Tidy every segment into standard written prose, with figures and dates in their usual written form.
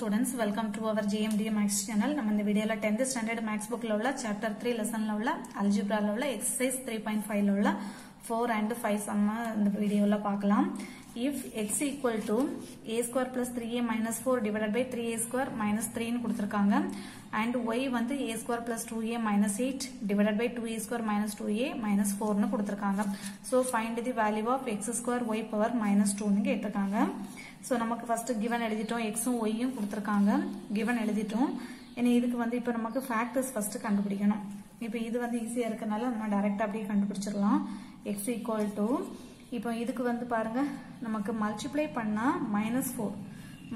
students, welcome to our JMD Max channel. நம்ம இந்த வீடியோல 10th standard Max bookல உள்ள chapter 3 lessonல உள்ள algebraல உள்ள exercise 3.5ல உள்ள 4 and 5 sum இந்த வீடியோல பார்க்கலாம். If x equal to a square plus 3a minus 4 divided by 3a square minus 3 னு கொடுத்திருக்காங்க and y வந்து a square plus 2a minus 8 divided by 2a square minus 2a minus 4 னு கொடுத்திருக்காங்க. So find the value of x square y power minus 2 னு கேட்டிருக்காங்க. So நமக்கு first given எழுதிட்டோம், x உம் y உம் கொடுத்திருக்காங்க, given எழுதிட்டோம். இனி இதுக்கு வந்து இப்போ நமக்கு factors first கண்டுபிடிக்கணும். இப்போ இது வந்து ஈஸியா இருக்கனால நம்ம டைரக்டா அப்படியே கண்டுபிடிச்சிரலாம். x equal to இப்போ இதுக்கு வந்து பாருங்க நமக்கு மல்டிப்ளை பண்ணா -4,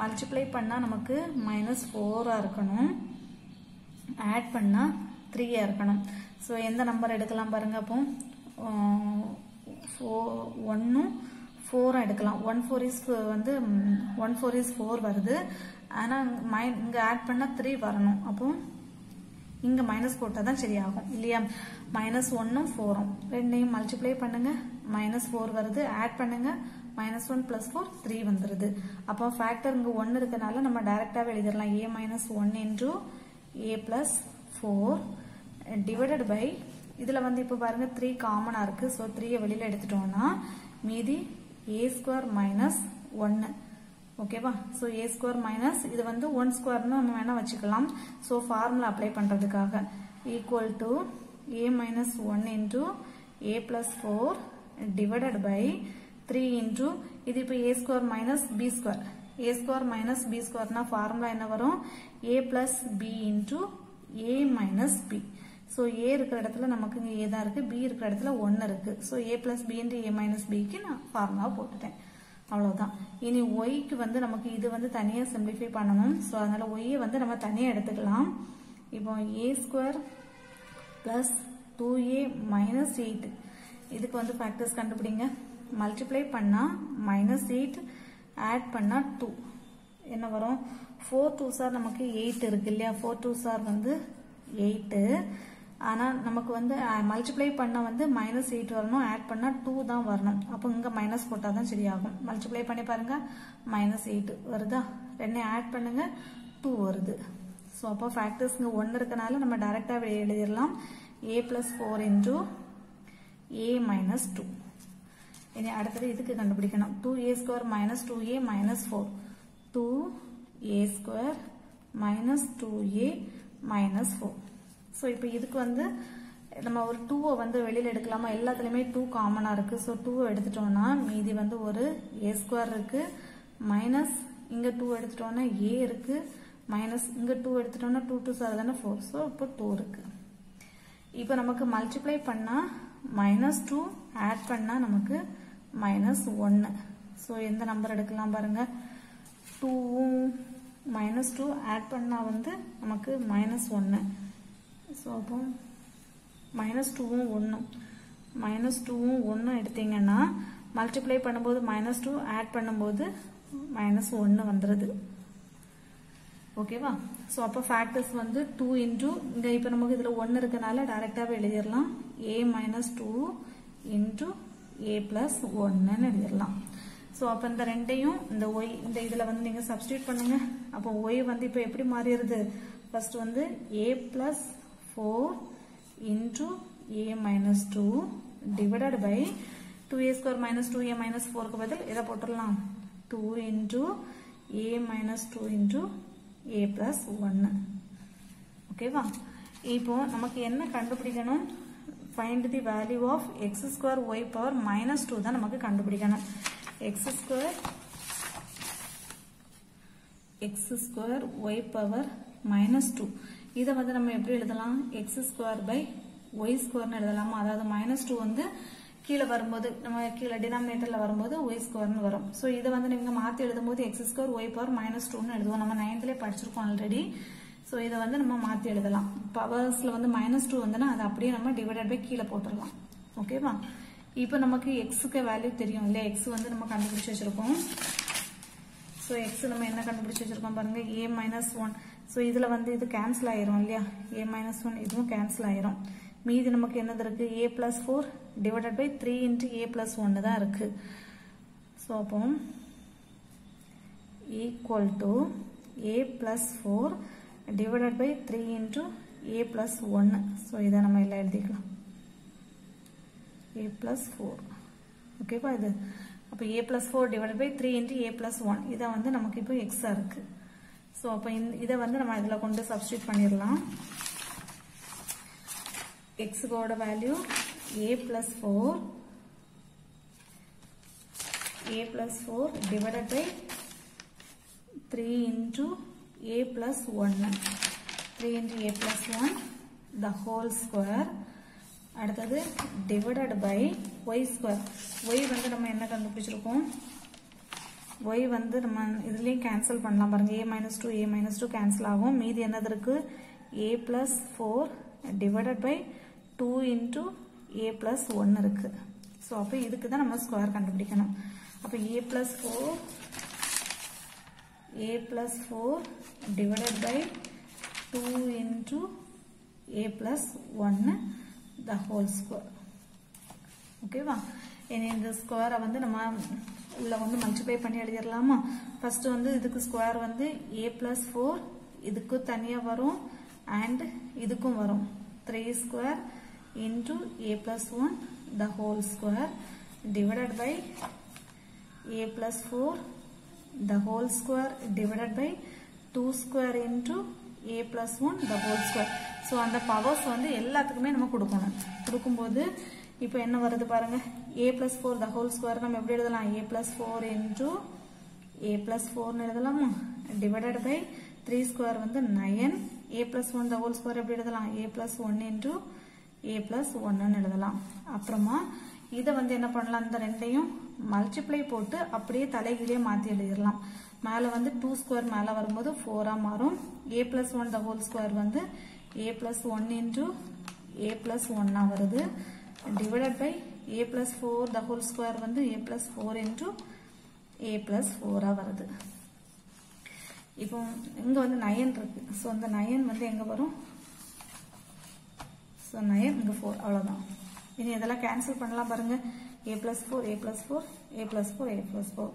மல்டிப்ளை பண்ணா நமக்கு -4 இருக்கணும், ஆட் பண்ணா 3 இருக்கணும். சோ எந்த நம்பர் எடுக்கலாம் பாருங்க. அப்போ 1 4 எடுக்கலாம். 1 4 is வந்து 1 4 is 4 வருது. ஆனா இங்க ஆட் பண்ணா 3 வரணும். அப்போ இங்க மைனஸ் போட்டா தான் சரியாகும் இல்லையா? -1 உம் 4 உம் ரெண்டையும் மல்டிப்ளை பண்ணுங்க, -4 வருது, ஆட் பண்ணுங்க, -1 + 4 3 வந்துருது. அப்போ ஃபேக்டர் இங்க 1 இருக்கனால நம்ம டைரக்டாவே எழுதிரலாம். a - 1 into a + 4 divided by இதுல வந்து இப்போ பாருங்க 3 காமனா இருக்கு. சோ 3 வெளியில எடுத்துட்டோம்னா மீதி a² - 1. ஓகேவா? சோ a² மைனஸ் இது வந்து 1² னு நம்ம வேணா வச்சுக்கலாம். சோ ஃபார்முலா அப்ளை பண்றதுக்காக equal to a - 1 into a + 4 divided by 3 into இது இப்போ a² - b². a² - b² னா ஃபார்முலா என்ன வரும்? a + b into a - b. So a இருக்கிற இடத்துல நமக்கு இங்க a தான் இருக்கு, b இருக்கிற இடத்துல 1 இருக்கு. So a + b into a - b க்கு நான் ஃபார்முலா போட்டுட்டேன். அவ்வளவுதான். இனி y க்கு வந்து நமக்கு இது வந்து தனியா சிம்பிளிஃபை பண்ணணும். சோ அதனால y வந்து நம்ம தனியா எடுத்துக்கலாம். இப்போ a² plus 2a minus 8 இதுக்கு வந்து ஃபேக்டர்ஸ் கண்டுபிடிங்க. மல்டிப்ளை பண்ணா -8, ஆட் பண்ணா 2 என்ன வரும்? 4 2s நமக்கு 8 இருக்கு இல்லையா? 4 2s வந்து 8. ஆனா நமக்கு வந்து மல்டிப்ளை பண்ண வந்து -8 வரணும், ஆட் பண்ணா 2 தான் வரணும். அப்போ இங்க மைனஸ் போட்டா தான் சரியாகும். மல்டிப்ளை பண்ணி பாருங்க, -8 வருதா? ரெண்டையும் ஆட் பண்ணுங்க, 2 வருது. சோ அப்போ ஃபேக்டர்ஸ் இங்க 1 இருக்கனால நம்ம டைரக்டா எழுதிரலாம். a + 4 into a - 2. இனி அடுத்தது இதுக்கு கண்டுபிடிக்கணும். 2a² - 2a - 4 2a² - 2a - 4. So இப்போ இதுக்கு வந்து நம்ம ஒரு 2 வந்து வெளியில எடுக்கலாமா? எல்லாத்துலயுமே 2 காமனா இருக்கு. சோ 2 எடுத்துட்டோம்னா மீதி வந்து ஒரு a² இருக்கு, மைனஸ் இங்க 2 எடுத்துட்டோம்னா a இருக்கு, மைனஸ் இங்க 2 எடுத்துட்டோம்னா 2 2s தான 4. சோ இப்போ 2 இருக்கு. இப்போ நமக்கு மல்டிப்ளை பண்ணா -2, ஆட் பண்ணா நமக்கு -1. சோ எந்த நம்பர் எடுக்கலாம் பாருங்க. 2 -2 ஆட் பண்ணா வந்து நமக்கு -1. சோ அப்போ -2 உம் 1 -2 உம் 1 எடுத்தீங்கன்னா மல்டிப்ளை பண்ணும்போது -2, ஆட் பண்ணும்போது -1 வந்துருது. ஓகேவா? சோ அப்ப ஃபேக்டர்ஸ் வந்து 2 into இங்க இப்ப நமக்கு இதுல 1 இருக்கனால டைரக்டாவே எழுதிரலாம். a - 2 into a + 1 ன்னு எழுதிரலாம். சோ அப்ப இந்த ரெண்டையும் இந்த y இந்த இதுல வந்து நீங்க சப்ஸ்டிட்யூட் பண்ணுங்க. அப்போ y வந்து இப்ப எப்படி மாறிடுது? ஃபர்ஸ்ட் வந்து a + 4 into a - 2 divided by 2a² - 2a - 4 க்கு பதில் இத போட்டுறலாம். 2 into a - 2 into a + 1. ஓகேவா? இப்போ நமக்கு என்ன கண்டுபிடிக்கணும்? find the value of x² y power -2 தான் நமக்கு கண்டுபிடிக்கணும். x² y power -2 இத வந்து நம்ம எப்படி எழுதலாம்? x² / y² ன்னு எழுதலாமா? அதாவது -2 வந்து கீழ வரும்போது நம்ம கீழ டினாமினேட்டர்ல வரும்போது y² ன்னு வரும். சோ இத வந்து நீங்க மாத்தி எழுதும்போது x² y power -2 ன்னு எழுதுவோம். நம்ம 9thலயே படிச்சிருக்கோம் ஆல்ரெடி. சோ இத வந்து நம்ம மாத்தி எழுதலாம். பவர்ஸ்ல வந்து -2 வந்தனா அது அப்படியே நம்ம டிவைடட் பை கீழ போட்டுறலாம். ஓகேவா? இப்போ நமக்கு x க்கு வேல்யூ தெரியும் இல்லையா? x வந்து நம்ம கண்டுபிடிச்சு வச்சிருக்கோம். சோ x நம்ம என்ன கண்டுபிடிச்சு வச்சிருக்கோம் பாருங்க, a - 1. சோ இதுல வந்து இது கேன்சல் ஆயிரும் இல்லையா? a - 1 இதுவும் கேன்சல் ஆயிரும். மீதி நமக்கு என்னது இருக்கு? a + 4 divided by 3 into a + 1 தான் இருக்கு. சோ அப்போ equal to a plus 4 divided by 3 into a plus 1. So இதை நம்ம எல்லாம் எழுதிக்கலாம் a plus 4. ஓகேவா இது அப்போ a plus 4 divided by 3 into a plus 1. இதை வந்து நமக்கு இப்போ x இருக்கு. ஸோ அப்போ இதை வந்து நம்ம இதில் கொண்டு சப்ஸ்டியூட் பண்ணிடலாம். x-கோட value a plus 4 divided by 3 into a plus 1. 3 into a plus 1 the whole square. அடுத்தது divided by y square. y வந்து நம்ம என்ன கண்டுபிடிச்சிருக்கோம்? y வந்து நம்ம இதுலயும் கேன்சல் பண்ணலாம் பாருங்க. a minus 2 கேன்சல் ஆகும். மீதி என்னது இருக்கு? a plus 4 divided by 2 into a plus 1 இருக்கு. ஸோ அப்போ இதுக்கு தான் நம்ம ஸ்கொயர் கண்டுபிடிக்கணும். அப்போ a plus 4 divided by 2 into a plus 1 the whole square. ஓகேவா? இனி இந்த ஸ்கொயரை வந்து நம்ம உள்ள வந்து மல்டிப்ளை பண்ணி எழுதிடலாமா? ஃபர்ஸ்ட் வந்து இதுக்கு ஸ்கொயர் வந்து a plus 4 இதுக்கு தனியா வரும் and இதுக்கும் வரும். 3 square into a plus 1 the whole square divided by a plus 4 the whole square divided by 2 square into a plus 1 the whole square. So அந்த பவர்ஸ் வந்து எல்லாத்துக்குமே நம்ம கொடுக்கணும். கொடுக்கும்போது இப்போ என்ன வருது பாருங்க. a plus 4 the whole square நம்ம எப்படி எழுதலாம்? a plus 4 into a plus 4 எழுதலாமா? divided by 3 square வந்து 9. a plus 1 the whole square எப்படி எழுதலாம்? a plus 1 into a plus 1 எழுதலாம். அப்புறமா இதை வந்து என்ன பண்ணலாம்? இந்த ரெண்டையும் மல்டிப்ளை போட்டு அப்படியே தலைகீழே மாற்றி எழுதிடலாம். மேலே வந்து 2 ஸ்கொயர் மேலே வரும்போது 4 மாறும். a plus 1 the whole square வந்து a plus 1 into a plus 1 வருது. divided by a plus 4 the whole square வந்து a plus 4 into a plus 4 வருது. இப்போ இங்க வந்து 9 இருக்கு. ஸோ அந்த 9 வந்து எங்க வரும்? ஸோ 9 இங்க 4 அவ்வளோதான். இனி இதெல்லாம் கேன்சல் பண்ணலாம் பாருங்க. a plus 4 a plus 4 a plus 4 a plus 4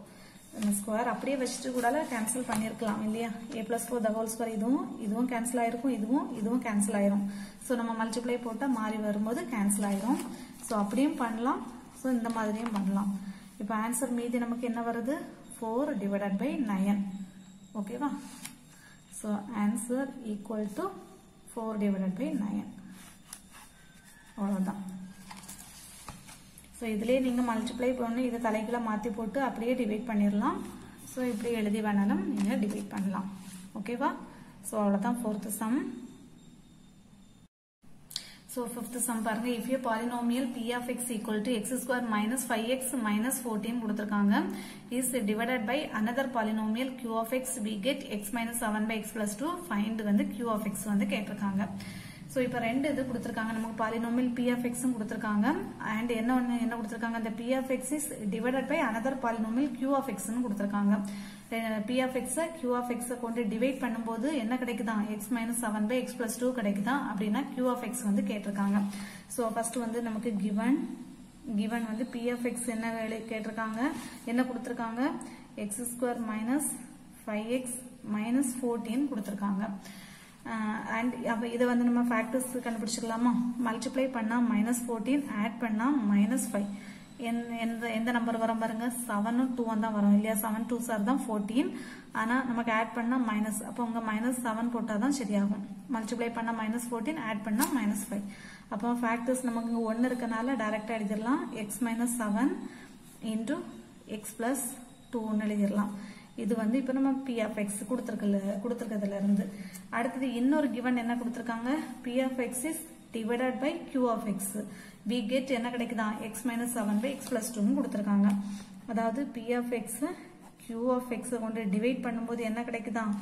இந்த ஸ்கொயர் அப்படியே வச்சுட்டு கூட கேன்சல் பண்ணியிருக்கலாம் இல்லையா? a plus 4 the whole square இதுவும் கேன்சல் ஆயிருக்கும், இதுவும் கேன்சல் ஆயிரும். ஸோ நம்ம மல்டிப்ளை போட்டால் மாறி வரும்போது கேன்சல் ஆயிரும். ஸோ அப்படியும் பண்ணலாம், ஸோ இந்த மாதிரியும் பண்ணலாம். இப்போ ஆன்சர் மீதி நமக்கு என்ன வருது? 4 divided by 9. ஓகேவா? So answer equal to 4 divided by 9. அவ்வளோதான். ஸோ இதுலேயே நீங்கள் மல்டிப்ளை பண்ணி இதை தலைகீழ மாற்றி போட்டு அப்படியே டிவைட் பண்ணிடலாம். ஸோ இப்படி எழுதி வேணாலும் நீங்கள் டிவைட் பண்ணலாம். ஓகேவா? ஸோ அவ்வளோதான் 4th sum. So 5th sum பாருங்க. If a polynomial p of x equal to x square minus 5x minus 14 கொடுத்துருக்காங்க. Is divided by another polynomial q of x we get x minus 7 by x plus 2 find வந்து q of x வந்து கேட்டிருக்காங்க. So இப்போ ரெண்டு இது கொடுத்துருக்காங்க நமக்கு. Polynomial p of x கொடுத்துருக்காங்க அண்ட் என்ன கொடுத்துருக்காங்க? இந்த p of x is divided by another polynomial q of x கொடுத்துருக்காங்க. p of x q of x கொண்டு டிவைட் பண்ணும்போது என்ன கிடைக்குதான்? x minus 7 by x plus 2 கிடைக்குதான். அப்படின்னா q of x வந்து கேட்டிருக்காங்க. ஸோ ஃபர்ஸ்ட் வந்து நமக்கு given வந்து p of x என்ன கேட்டிருக்காங்க? என்ன கொடுத்துருக்காங்க? x square minus 5x minus 14 கொடுத்துருக்காங்க. அண்ட் அப்போ இதை வந்து நம்ம ஃபேக்டர்ஸ் கண்டுபிடிச்சிக்கலாமா? மல்டிப்ளை பண்ணால் -14 ஆட் பண்ணால் -5 எந்த நம்பர் வரும் பாருங்க? 7ம் 2 தான் வரும் இல்லையா? 7 2s தான் 14. ஆனால் நமக்கு ஆட் பண்ணால் மைனஸ், அப்போ உங்க -7 போட்டால் தான் சரியாகும். மல்டிப்ளை பண்ணால் -14 ஆட் பண்ணால் -5. அப்போ ஃபேக்டர்ஸ் நமக்கு இங்கே 1 இருக்கனால டைரக்டாக எழுதிடலாம். x minus 7 into x plus 2 எழுதிடலாம். இது வந்து இப்போ நம்ம p of x கொடுத்துருக்கிறதுல இருந்து அடுத்தது இன்னொரு கிவன் என்ன கொடுத்துருக்காங்க? p of x is divided by q of x we get என்ன கிடைக்குதான்? x minus 7 by x plus 2 கொடுத்துருக்காங்க. அதாவது p of x q of x கொண்டு டிவைட் பண்ணும்போது என்ன கிடைக்குதான்?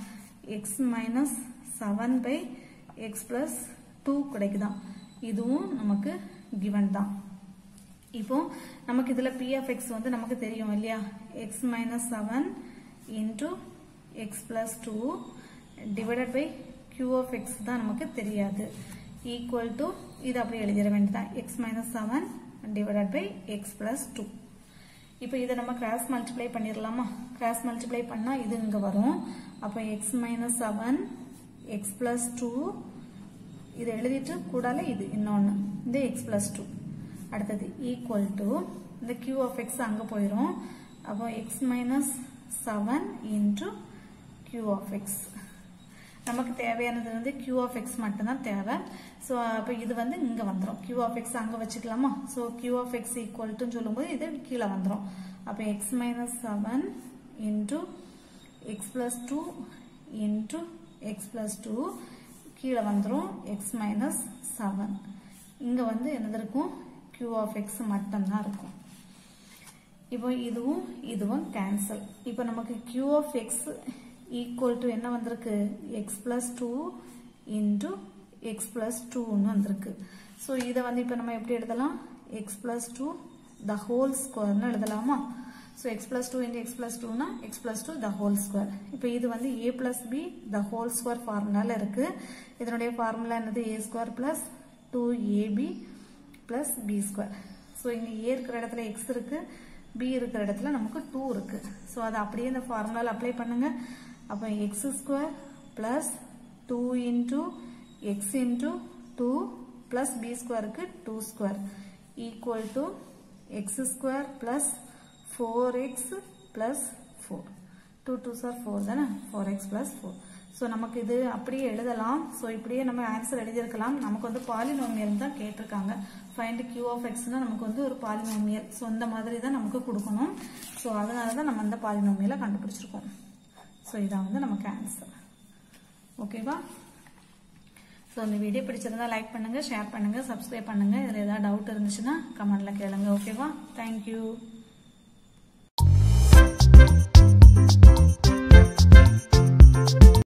x minus 7 by x plus 2 கிடைக்குதான். இதுவும் நமக்கு கிவன் தான். இப்போ நமக்கு இதுல p of x வந்து நமக்கு தெரியும் இல்லையா? x minus 7 into x plus 2 divided by q of x தான் நமக்கு தெரியாது. equal to இது அப்படியே எழுதிட வேண்டியதான். x minus 7 divided by x plus 2. இப்போ இதை நம்ம கிராஸ் மல்டிப்ளை பண்ணிடலாமா? கிராஸ் மல்டிப்ளை பண்ணா இது இங்க வரும். அப்போ x மைனஸ் 7 x பிளஸ் 2 இதை எழுதிட்டு கூடால இது இன்னொன்னு இந்த x பிளஸ் 2 அடுத்தது ஈக்குவல் டு இந்த q ஆஃப் x அங்க போயிடும். அப்போ x minus 7 into q of x. நமக்கு தேவையானது வந்து q ஆஃப் x மட்டும்தான் தேவை. ஸோ அப்போ இது வந்து இங்க வந்துடும். q ஆஃப் x அங்க வச்சுக்கலாமா? So q of x equal டுன்னு சொல்லும்போது இது கீழே வந்துடும். அப்போ x minus 7 into x plus 2 into x plus 2 கீழே வந்துடும் x மைனஸ் 7. இங்க வந்து என்னது இருக்கும்? q ஆஃப் x மட்டும்தான் இருக்கும். இப்போ இதுவும் இதுவும் கேன்சல். இப்போ நமக்கு q of x equal to என்ன வந்திருக்கு? x plus 2 into x plus 2ன்னு வந்திருக்கு. ஸோ இதை வந்து இப்போ நம்ம எப்படி எழுதலாம்? x பிளஸ் 2 த ஹோல் ஸ்கொயர்னு எழுதலாமா? So x plus 2 into x plus 2னா x plus 2 the whole square. இப்போ இது வந்து a plus b the whole square ஃபார்முலால இருக்கு. இதனுடைய ஃபார்முலா என்னது? a square plus 2ab plus b square. So இங்க a இருக்கிற இடத்துல x இருக்கு, b இருக்கிற இடத்துல நமக்கு 2 இருக்கு. ஸோ அதை அப்படியே இந்த ஃபார்முலால அப்ளை பண்ணுங்க. அப்போ x square plus 2 into x into 2 plus b ஸ்கொயருக்கு 2 square equal to x square plus 4x plus 4. 2 2s are 4 தானே? 4x plus 4. ஸோ நமக்கு இது அப்படியே எழுதலாம். ஸோ இப்படியே நம்ம ஆன்சர் எழுதியிருக்கலாம். நமக்கு வந்து பாலினோமியல் தான் கேட்டிருக்காங்க. ஃபைண்ட் q ஆஃப் xனா நமக்கு வந்து ஒரு பாலினோமியல். ஸோ இந்த மாதிரி தான் நமக்கு கொடுக்கணும். ஸோ அதனால தான் நம்ம அந்த பாலினோமியலை கண்டுபிடிச்சிருக்கோம். ஸோ இதான் வந்து நமக்கு ஆன்சர். ஓகேவா? ஸோ இந்த வீடியோ பிடிச்சிருந்தா லைக் பண்ணுங்க, ஷேர் பண்ணுங்க, சப்ஸ்கிரைப் பண்ணுங்க. இதில் ஏதாவது டவுட் இருந்துச்சுன்னா கமெண்ட்ல கேளுங்க. ஓகேவா? தேங்க்யூ.